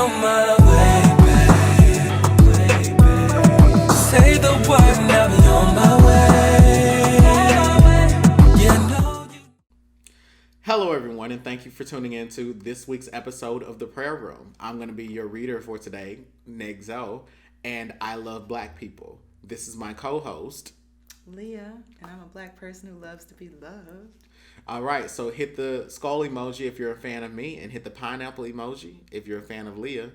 on my way, babe. Say the word and I'll be on my way. Yeah, no, you. Hello, everyone, and thank you for tuning in to this week's episode of The Prayer Room. I'm going to be your reader for today, Negzo, and I love black people. This is my co-host, Leah, and I'm a black person who loves to be loved. All right, so hit the skull emoji if you're a fan of me, and hit the pineapple emoji if you're a fan of Leah.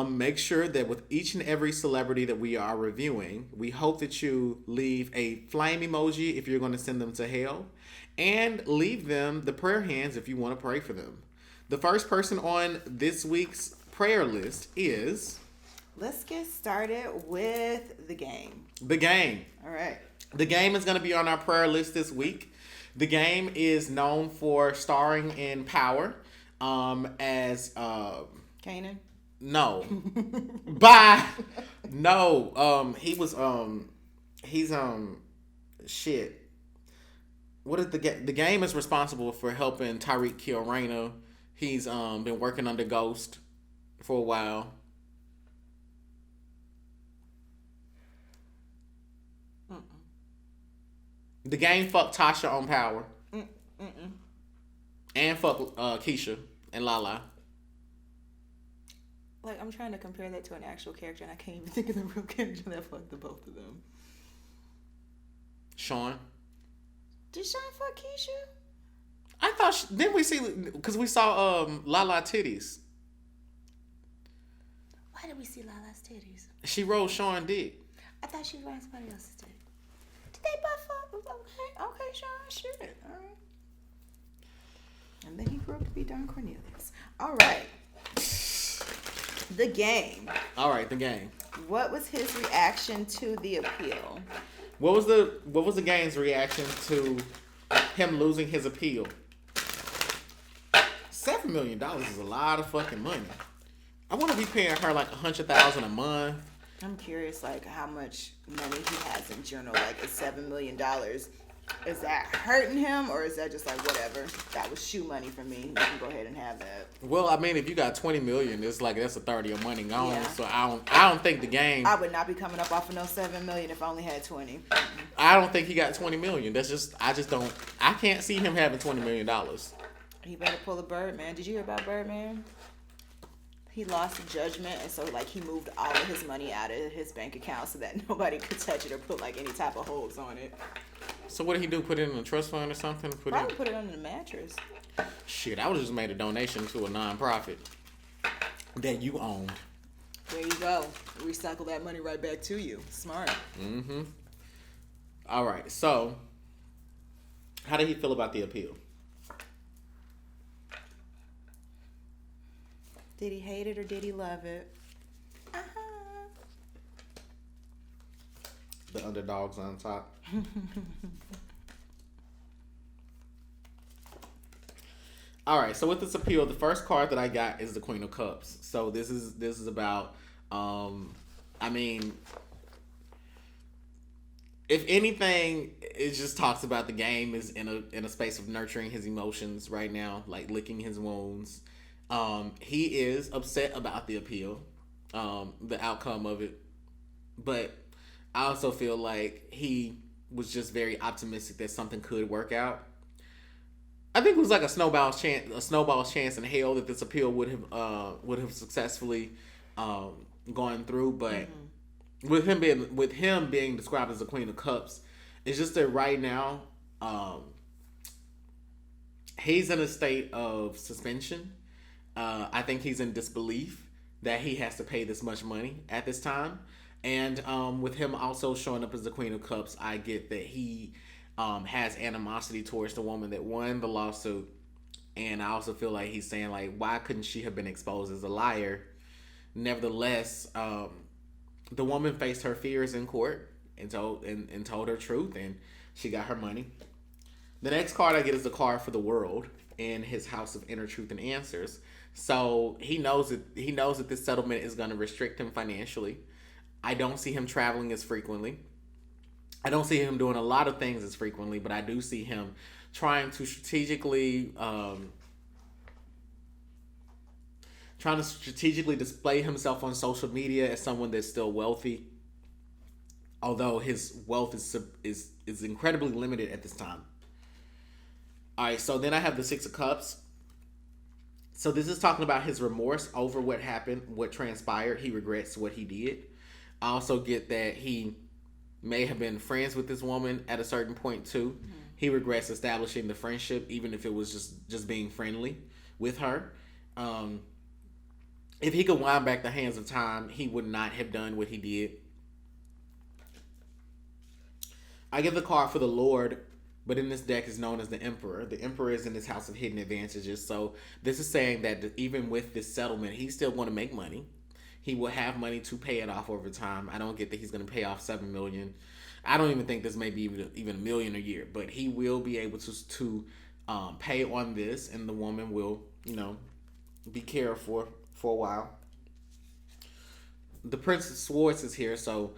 Make sure that with each and every celebrity that we are reviewing, we hope that you leave a flame emoji if you're going to send them to hell, and leave them the prayer hands if you want to pray for them. The first person on this week's prayer list is... Let's get started with the game. The Game. All right. The Game is going to be on our prayer list this week. The Game is known for starring in Power as... Kanan? No. Bye. No. He was... He's... Shit. What is the Game is responsible for helping Tyreek kill Raina. He's been working under Ghost for a while. The Game fucked Tasha on Power. And fuck Keisha and Lala. Like, I'm trying to compare that to an actual character, and I can't even think of the real character that fucked the both of them. Sean. Did Sean fuck Keisha? I thought... Didn't we see... Because we saw Lala titties. Why did we see Lala's titties? She rolled Sean dick. I thought she was wearing somebody else's titties. Did they butt fuck? Okay, Sean, shit. All right. And then he grew up to be Don Cornelius. All right. The Game. All right, The Game. What was his reaction to the appeal? What was the Game's reaction to him losing his appeal? $7 million is a lot of fucking money. I want to be paying her like $100,000 a month. I'm curious, like, how much money he has in general. Like, is $7 million, is that hurting him, or is that just like, whatever, that was shoe money for me, you can go ahead and have that? Well, I mean, if you got $20 million, it's like that's a third of your money gone. Yeah. So I don't think The Game. I would not be coming up off of no $7 million if I only had 20. I don't think he got $20 million. I can't see him having $20 million. He better pull a Birdman. Did you hear about Birdman? He lost the judgment, and so like he moved all of his money out of his bank account so that nobody could touch it or put like any type of holds on it. So what did he do? Put it in a trust fund or something? Put it under the mattress. Shit, I would have just made a donation to a nonprofit that you owned. There you go. Recycle that money right back to you. Smart. Mm-hmm. All right. So, how did he feel about the appeal? Did he hate it or did he love it? Uh-huh. The underdogs on top. All right, so with this appeal, the first card that I got is the Queen of Cups. So this is about, I mean, if anything, it just talks about the Game is in a space of nurturing his emotions right now, like licking his wounds. He is upset about the appeal, the outcome of it, but I also feel like he was just very optimistic that something could work out. I think it was like a snowball's chance in hell that this appeal would have successfully gone through. But with him being described as the Queen of Cups, it's just that right now he's in a state of suspension. I think he's in disbelief that he has to pay this much money at this time. And with him also showing up as the Queen of Cups, I get that he has animosity towards the woman that won the lawsuit. And I also feel like he's saying, like, why couldn't she have been exposed as a liar? Nevertheless, the woman faced her fears in court and told her truth, and she got her money. The next card I get is the card for the world in his House of Inner Truth and Answers. So he knows that this settlement is going to restrict him financially. I don't see him traveling as frequently. I don't see him doing a lot of things as frequently, but I do see him trying to strategically trying to strategically display himself on social media as someone that's still wealthy, although his wealth is incredibly limited at this time. All right, so then I have the Six of Cups. So this is talking about his remorse over what happened, what transpired. He regrets what he did. I also get that he may have been friends with this woman at a certain point too. Mm-hmm. He regrets establishing the friendship, even if it was just being friendly with her. If he could wind back the hands of time, he would not have done what he did. I give the card for the Lord, but in this deck is known as the Emperor. The Emperor is in this house of hidden advantages. So this is saying that even with this settlement, he's still going to make money. He will have money to pay it off over time. I don't get that he's going to pay off $7 million. I don't even think this may be even $1 million a year, but he will be able to pay on this, and the woman will, be cared for a while. The Prince of Swords is here, so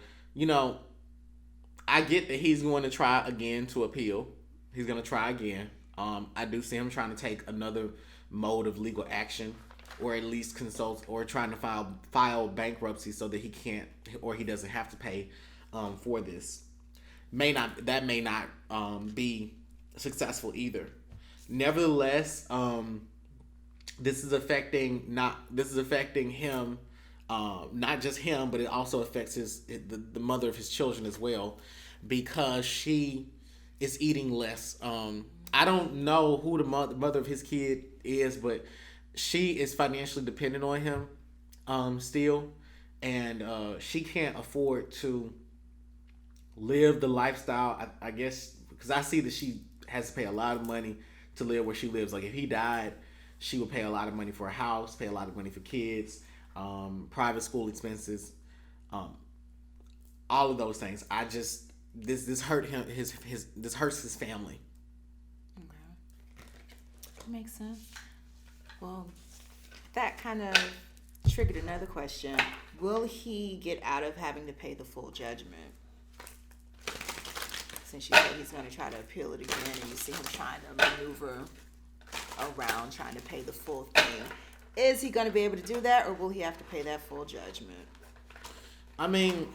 I get that he's going to try again to appeal. He's going to try again. I do see him trying to take another mode of legal action, or at least consult, or trying to file bankruptcy so that he can't, or he doesn't have to pay for this. That may not be successful either. Nevertheless, this is affecting him, not just him, but it also affects the mother of his children as well, because she is eating less. I don't know who the mother of his kid is, but she is financially dependent on him still, and she can't afford to live the lifestyle, I guess, because I see that she has to pay a lot of money to live where she lives. Like, if he died, she would pay a lot of money for a house, pay a lot of money for kids, private school expenses, all of those things. This hurt him. This hurts his family. Okay, that makes sense. Well, that kind of triggered another question. Will he get out of having to pay the full judgment? Since you said he's going to try to appeal it again, and you see him trying to maneuver around trying to pay the full thing. Is he going to be able to do that, or will he have to pay that full judgment? I mean,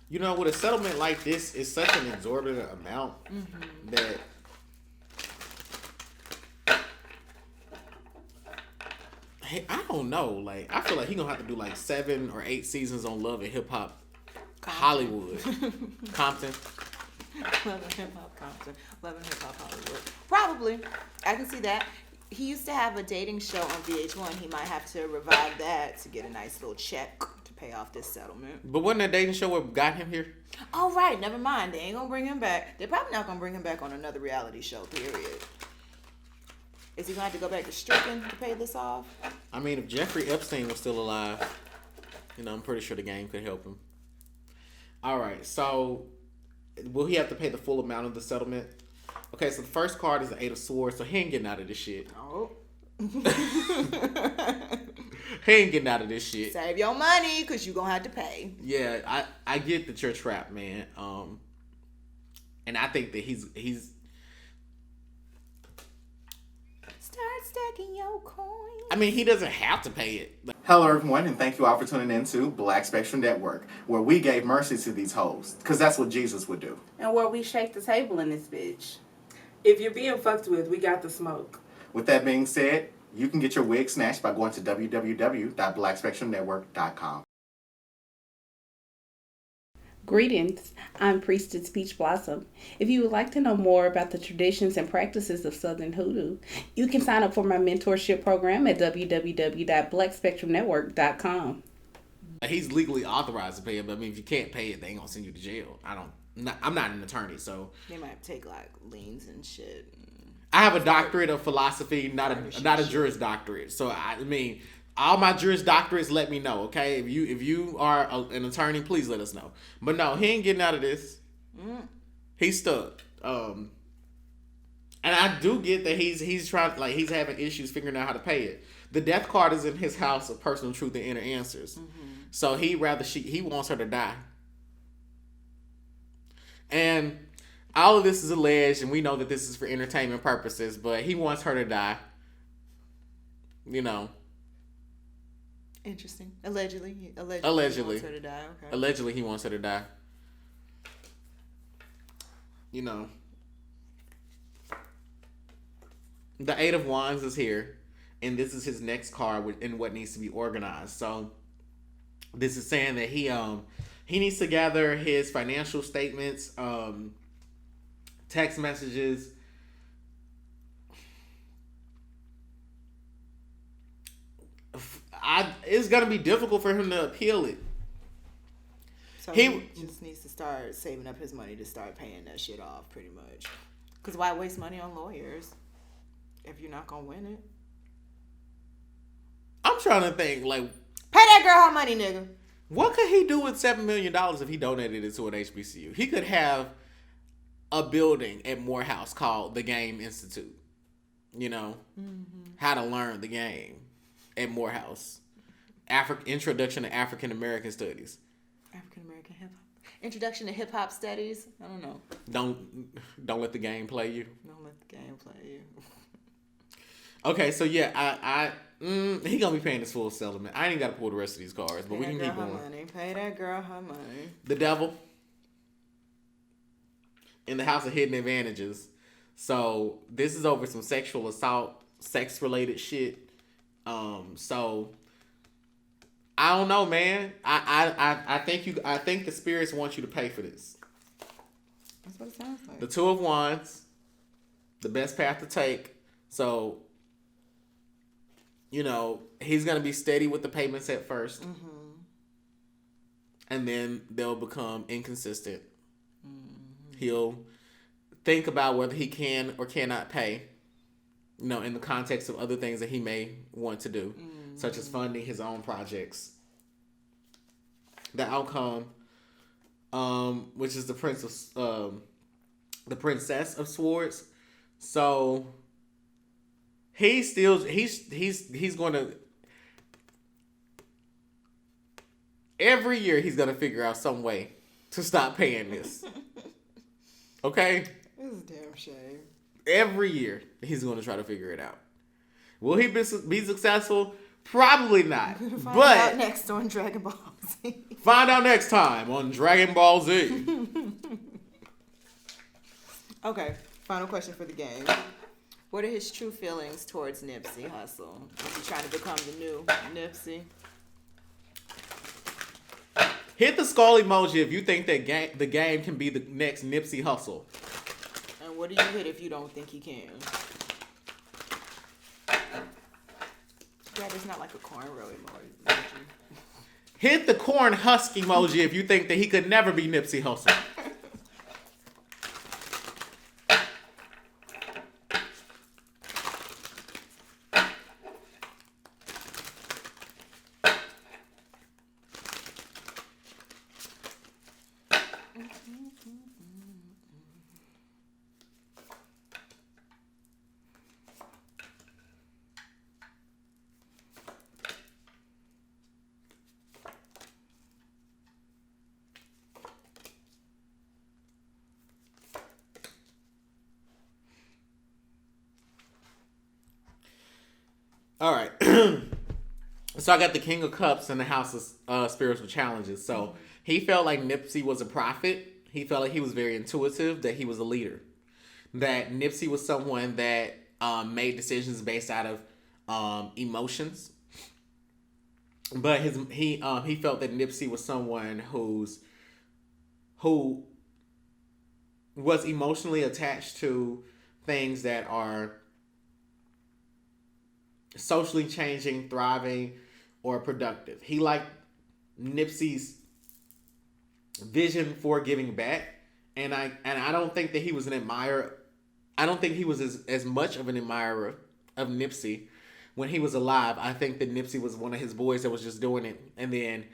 with a settlement like this, it's such an exorbitant amount that I don't know. Like, I feel like he's going to have to do like 7 or 8 seasons on Love and Hip Hop Hollywood. Compton. Love and Hip Hop Compton. Love and Hip Hop Hollywood. Probably. I can see that. He used to have a dating show on VH1. He might have to revive that to get a nice little check to pay off this settlement. But wasn't that dating show what got him here? Oh, right. Never mind. They ain't going to bring him back. They're probably not going to bring him back on another reality show, period. Is he going to have to go back to stripping to pay this off? I mean, if Jeffrey Epstein was still alive, I'm pretty sure the game could help him. All right, so will he have to pay the full amount of the settlement? Okay, so the first card is the 8 of Swords, so he ain't getting out of this shit. Oh. He ain't getting out of this shit. Save your money, because you're going to have to pay. Yeah, I get that you're trapped, man. And I think that he's start stacking your coins. I mean, he doesn't have to pay it. Hello, everyone, and thank you all for tuning in to Black Spectrum Network, where we gave mercy to these hoes, because that's what Jesus would do. And where we shake the table in this bitch. If you're being fucked with, we got the smoke. With that being said, you can get your wig snatched by going to www.blackspectrumnetwork.com. Greetings, I'm Priestess Peach Blossom. If you would like to know more about the traditions and practices of Southern Hoodoo, you can sign up for my mentorship program at www.blackspectrumnetwork.com. He's legally authorized to pay it, but I mean, if you can't pay it, they ain't gonna send you to jail. I'm not an attorney, so they might take like liens and shit. I have a doctorate of philosophy, not a Juris Doctorate. So I mean, all my Juris Doctorates, let me know, okay? If you are an attorney, please let us know. But no, he ain't getting out of this. He's stuck. And I do get that he's trying, like, he's having issues figuring out how to pay it. The death card is in his house of personal truth and inner answers. So he wants her to die. And all of this is alleged, and we know that this is for entertainment purposes, but he wants her to die. You know. Interesting. Allegedly. He Allegedly. wants her to die. Okay. Allegedly, he wants her to die. You know. The Eight of Wands is here, and this is his next card in what needs to be organized. So, this is saying that he needs to gather his financial statements, text messages. It's gonna be difficult for him to appeal it. So he just needs to start saving up his money to start paying that shit off, pretty much. Because why waste money on lawyers if you're not gonna win it? I'm trying to think, like, pay that girl her money, nigga. What could he do with $7 million if he donated it to an HBCU? He could have a building at Morehouse called the Game Institute. You know, how to learn the game at Morehouse. Introduction to African American Studies. African American hip hop. Introduction to hip hop studies. I don't know. Don't let the game play you. Don't let the game play you. Okay, so yeah, he gonna be paying his full settlement. I ain't got to pull the rest of these cards, but we can keep going. Pay that girl her money. The Devil in the House of Hidden Advantages. So this is over some sexual assault, sex related shit. So I don't know, man. I think the spirits want you to pay for this. That's what it sounds like. The Two of Wands, the best path to take. So, you know, he's gonna be steady with the payments at first, and then they'll become inconsistent. He'll think about whether he can or cannot pay. You know, in the context of other things that he may want to do, such as funding his own projects. The outcome, which is the Princess of Swords. So he's going to every year he's going to figure out some way to stop paying this. Okay? It's a damn shame. Every year, he's going to try to figure it out. Will he be successful? Probably not. Find But out next on Dragon Ball Z. Find out next time on Dragon Ball Z. Okay, final question for the game. What are his true feelings towards Nipsey Hussle? Is he trying to become the new Nipsey? Hit the skull emoji if you think that the game can be the next Nipsey Hussle. And what do you hit if you don't think he can? Yeah, there's not like a cornrow emoji. Hit the corn husk emoji if you think that he could never be Nipsey Hussle. All right. So I got the King of Cups in the House of Spiritual Challenges. So he felt like Nipsey was a prophet. He felt like he was very intuitive, that he was a leader. That Nipsey was someone that made decisions based out of emotions. But he felt that Nipsey was someone who was emotionally attached to things that are socially changing, thriving, or productive. He liked Nipsey's vision for giving back, and I don't think that he was an admirer. I don't think he was as much of an admirer of Nipsey when he was alive. I think that Nipsey was one of his boys that was just doing it, and then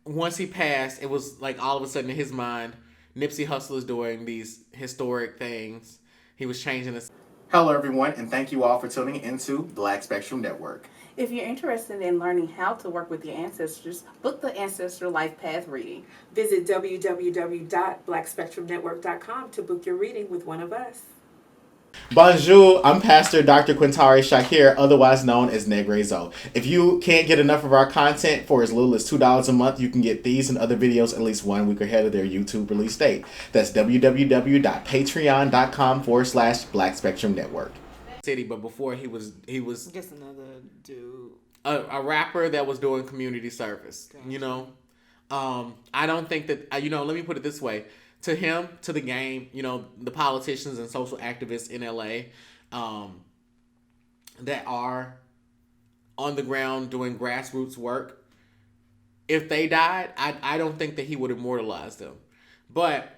once he passed, it was like all of a sudden in his mind, Nipsey Hussle is doing these historic things. He was changing this. Hello, everyone, and thank you all for tuning into Black Spectrum Network. If you're interested in learning how to work with your ancestors, book the Ancestor Life Path reading. Visit www.blackspectrumnetwork.com to book your reading with one of us. Bonjour, I'm Pastor Dr. Quintari Shakir, otherwise known as Negrezo. If you can't get enough of our content for as little as $2 a month, you can get these and other videos at least 1 week ahead of their YouTube release date. That's www.patreon.com/Black Spectrum Network. City, but before he was Just another dude. a rapper that was doing community service. Gotcha. You know, I don't think that let me put it this way. To him, to the game, the politicians and social activists in LA that are on the ground doing grassroots work, if they died, I don't think that he would immortalize them. But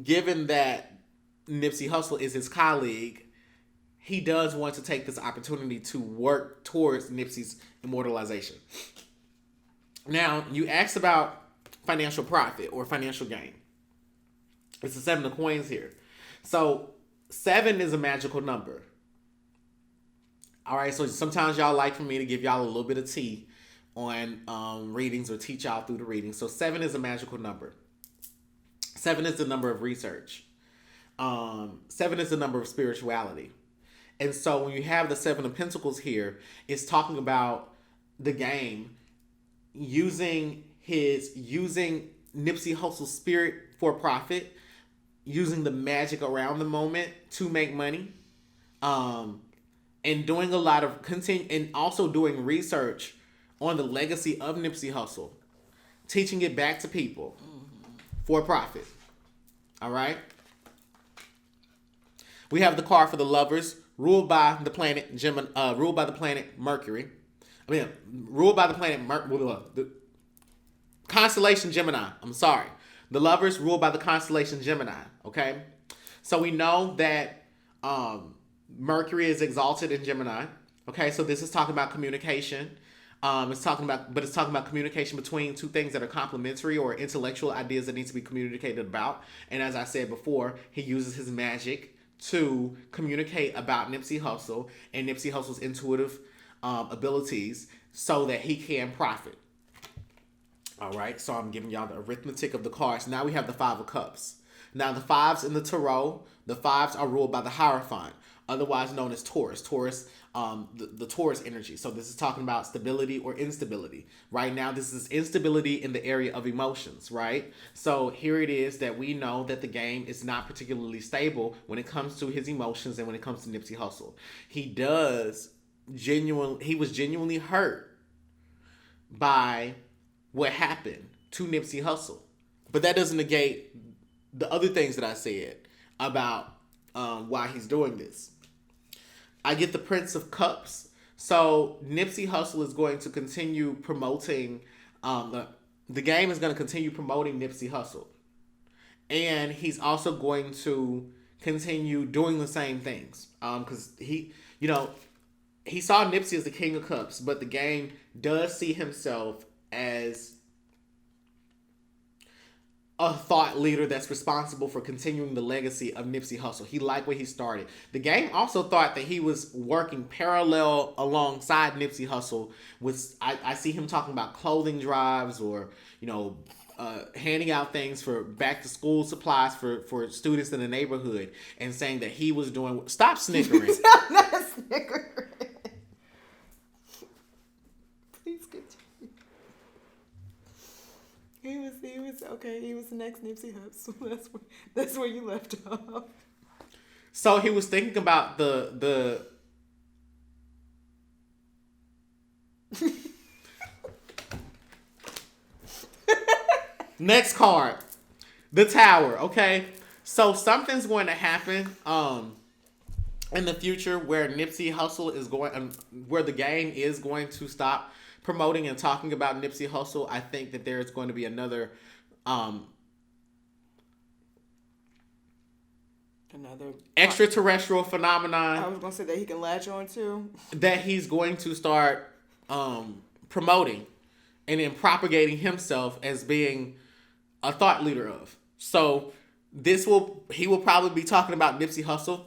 given that Nipsey Hussle is his colleague, he does want to take this opportunity to work towards Nipsey's immortalization. Now, you asked about financial profit or financial gain. It's the 7 of coins here. So 7 is a magical number. All right, so sometimes y'all like for me to give y'all a little bit of tea on readings or teach y'all through the readings. So 7 is a magical number. 7 is the number of research. 7 is the number of spirituality. And so when you have the 7 of Pentacles here, it's talking about the game using Nipsey Hussle's spirit for profit, using the magic around the moment to make money, and doing a lot of and also doing research on the legacy of Nipsey Hussle, teaching it back to people for profit. All right. We have the card for the Lovers, ruled by the planet Mercury. Ruled by the planet the constellation Gemini. I'm sorry. The Lovers ruled by the constellation Gemini, okay? So we know that Mercury is exalted in Gemini, okay? So this is talking about communication. It's talking about communication between two things that are complementary or intellectual ideas that need to be communicated about. And as I said before, he uses his magic to communicate about Nipsey Hussle and Nipsey Hussle's intuitive abilities so that he can profit. All right, so I'm giving y'all the arithmetic of the cards. Now we have the 5 of Cups. Now the 5s in the Tarot, the 5s are ruled by the Hierophant, otherwise known as Taurus. Taurus, the Taurus energy. So this is talking about stability or instability. Right now, this is instability in the area of emotions, right? So here it is that we know that the game is not particularly stable when it comes to his emotions and when it comes to Nipsey Hussle. He was genuinely hurt by what happened to Nipsey Hussle. But that doesn't negate the other things that I said about why he's doing this. I get the Prince of Cups. So Nipsey Hussle is going to continue promoting, the game is going to continue promoting Nipsey Hussle. And he's also going to continue doing the same things. Because he saw Nipsey as the King of Cups, but the game does see himself as a thought leader that's responsible for continuing the legacy of Nipsey Hussle. He liked where he started. The game also thought that he was working parallel alongside Nipsey Hussle with, I see him talking about clothing drives or, handing out things for back to school supplies for students in the neighborhood and saying that he was doing, stop snickering. I'm not snickering. Please continue. He was the next Nipsey Hussle. That's where you left off. So he was thinking about the next card, the Tower. Okay, so something's going to happen in the future where Nipsey Hussle is going, where the game is going to stop promoting and talking about Nipsey Hussle. I think that there's going to be another extraterrestrial phenomenon. I was gonna say that he can latch on to. That he's going to start promoting and then propagating himself as being a thought leader of. So he will probably be talking about Nipsey Hussle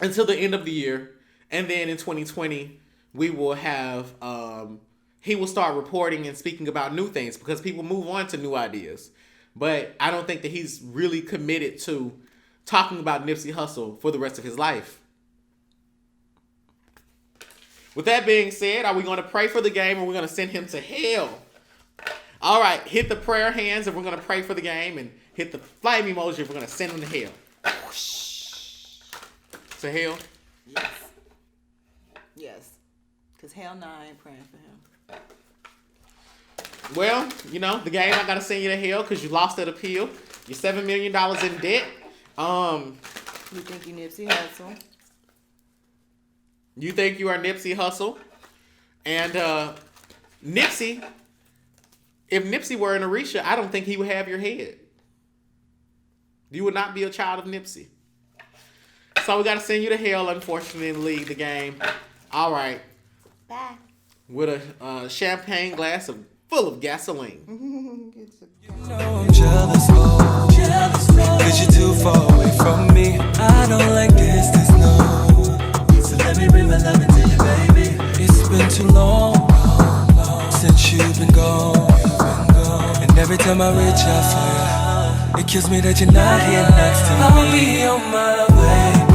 until the end of the year. And then in 2020, we will have, he will start reporting and speaking about new things because people move on to new ideas. But I don't think that he's really committed to talking about Nipsey Hussle for the rest of his life. With that being said, are we going to pray for the game or we're going to send him to hell? All right, hit the prayer hands if we're going to pray for the game, and hit the flame emoji if we're going to send him to hell. To hell? Yes. Yes. Because hell no, I ain't praying for him. Well, you know, the game, I got to send you to hell because you lost that appeal. You're $7 million in debt. You think you Nipsey Hussle? You think you are Nipsey Hussle. And Nipsey, if Nipsey were an Orisha, I don't think he would have your head. You would not be a child of Nipsey. So we got to send you to hell, unfortunately, the game. All right. Bye. With a champagne glass full of gasoline. You know I'm jealous, oh, cause you're too far away from me. I don't like distance, no. So let me bring my love into you, baby. It's been too long since you've been gone. And every time I reach out for you, it kills me that you're not here next to me. I'll be on my way.